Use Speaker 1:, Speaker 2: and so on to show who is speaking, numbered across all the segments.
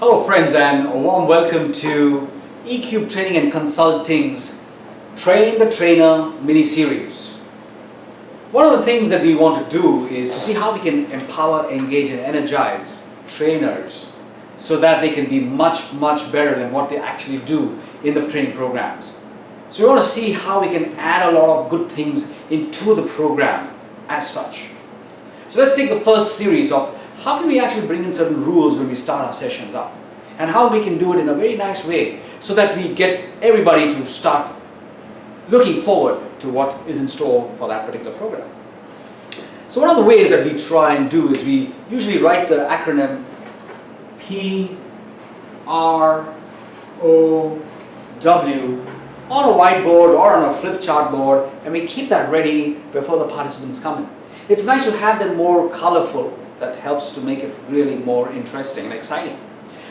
Speaker 1: Hello friends, and a warm welcome to Ecube Training and Consulting's Train the Trainer mini-series. One of the things that we want to do is to see how we can empower, engage and energize trainers so that they can be much better than what they actually do in the training programs. So we want to see how we can add a lot of good things into the program as such. So let's take the first series of how can we actually bring in certain rules when we start our sessions up, and how we can do it in a very nice way so that we get everybody to start looking forward to what is in store for that particular program. So one of the ways that we try and do is we usually write the acronym PROW on a whiteboard or on a flip chart board, and we keep that ready before the participants come in. It's nice to have them more colorful. That helps to make it really more interesting and exciting.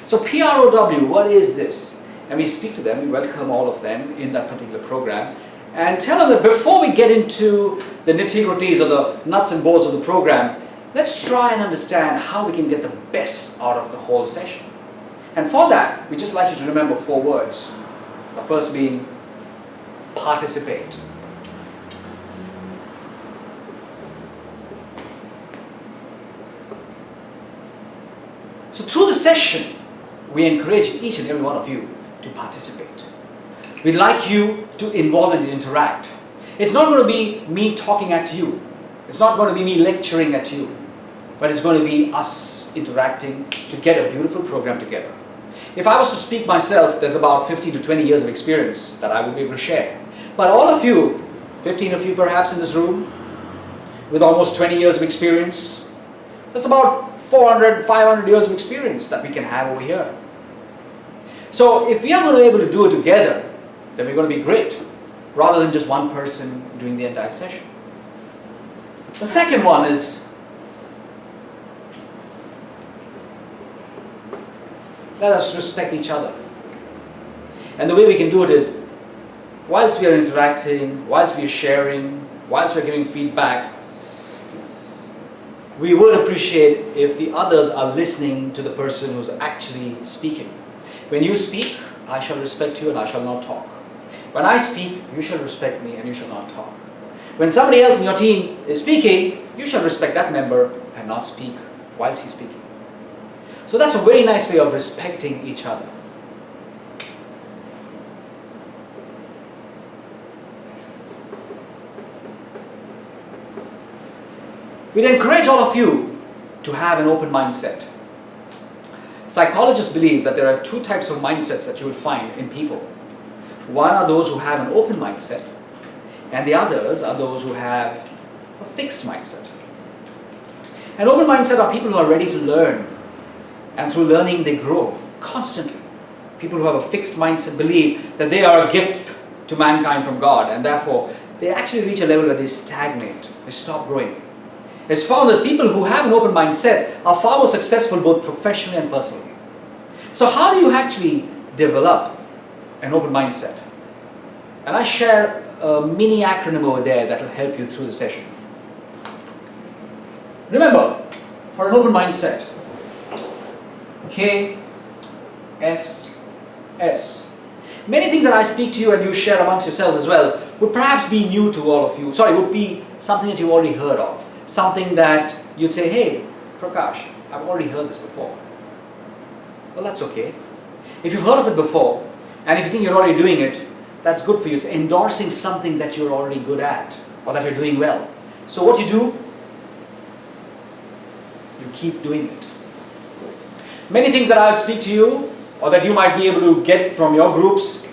Speaker 1: So PROW, what is this? And we speak to them, we welcome all of them in that particular program and tell them that before we get into the nitty-gritties or the nuts and bolts of the program, let's try and understand how we can get the best out of the whole session. And for that, we just like you to remember 4 words. The first being participate. So through the session, we encourage each and every one of you to participate. We'd like you to involve and interact. It's not going to be me talking at you. It's not going to be me lecturing at you. But it's going to be us interacting to get a beautiful program together. If I was to speak myself, there's about 15 to 20 years of experience that I will be able to share. But all of you, 15 of you perhaps in this room, with almost 20 years of experience, that's about 400, 500 years of experience that we can have over here. So if we are going to be able to do it together, then we're going to be great, rather than just one person doing the entire session. The second one is, let us respect each other. And the way we can do it is, whilst we are interacting, whilst we are sharing, whilst we are giving feedback, we would appreciate if the others are listening to the person who's actually speaking. When you speak, I shall respect you and I shall not talk. When I speak, you shall respect me and you shall not talk. When somebody else in your team is speaking, you shall respect that member and not speak whilst he's speaking. So that's a very nice way of respecting each other. We'd encourage all of you to have an open mindset. Psychologists believe that there are 2 types of mindsets that you will find in people. One are those who have an open mindset, and the others are those who have a fixed mindset. An open mindset are people who are ready to learn, and through learning they grow constantly. People who have a fixed mindset believe that they are a gift to mankind from God, and therefore they actually reach a level where they stagnate, they stop growing. It's found that people who have an open mindset are far more successful both professionally and personally. So how do you actually develop an open mindset? And I share a mini acronym over there that will help you through the session. Remember, for an open mindset, KSS. Many things that I speak to you and you share amongst yourselves as well would perhaps be new to all of you. Sorry, would be something that you've already heard of. Something that you'd say, hey, Prakash, I've already heard this before. Well, that's okay. If you've heard of it before, and if you think you're already doing it, that's good for you. It's endorsing something that you're already good at, or that you're doing well. So what you do, you keep doing it. Many things that I would speak to you, or that you might be able to get from your groups,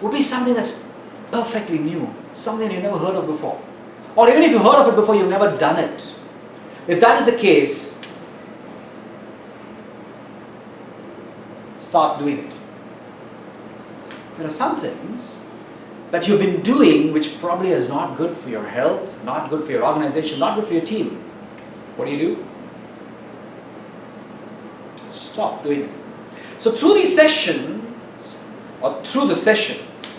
Speaker 1: would be something that's perfectly new, something you've never heard of before. Or even if you've heard of it before, you've never done it. If that is the case, start doing it. There are some things that you've been doing which probably is not good for your health, not good for your organization, not good for your team. What do? Stop doing it. So through these sessions, or through the session,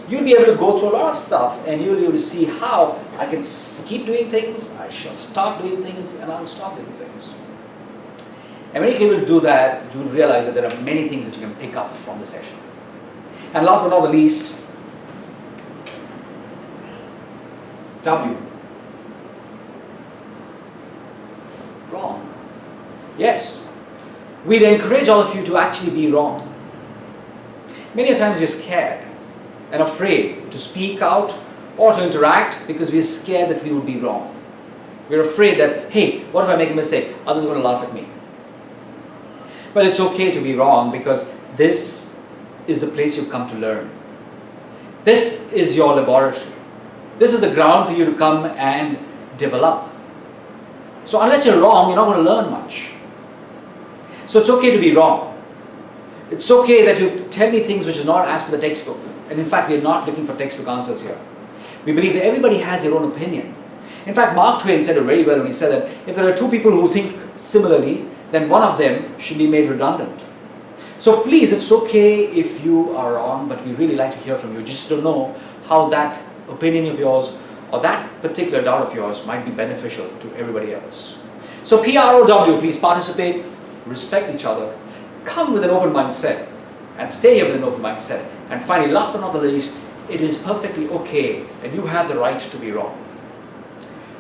Speaker 1: you'll be able to go through a lot of stuff and you'll be able to see how I can keep doing things, I shall start doing things, and I'll stop doing things. And when you're able to do that, you will realize that there are many things that you can pick up from the session. And last but not the least, W. Wrong. Yes. We'd encourage all of you to actually be wrong. Many a times we're scared and afraid to speak out or to interact because we're scared that we will be wrong. We're afraid that, hey, what if I make a mistake? Others are going to laugh at me. Well, it's okay to be wrong because this is the place you've come to learn. This is your laboratory. This is the ground for you to come and develop. So unless you're wrong, you're not going to learn much. So it's okay to be wrong. It's okay that you tell me things which is not as per the textbook. And in fact, we're not looking for textbook answers here. We believe that everybody has their own opinion. In fact, Mark Twain said it very well when he said that if there are two people who think similarly, then one of them should be made redundant. So please, it's okay if you are wrong, but we really like to hear from you just to know how that opinion of yours or that particular doubt of yours might be beneficial to everybody else. So PROW, please participate, respect each other, come with an open mindset, and stay here with an open mindset. And finally, last but not the least, it is perfectly okay and you have the right to be wrong.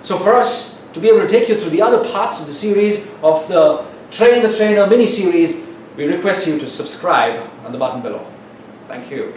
Speaker 1: So for us to be able to take you through the other parts of the series of the Train the Trainer mini-series, we request you to subscribe on the button below. Thank you.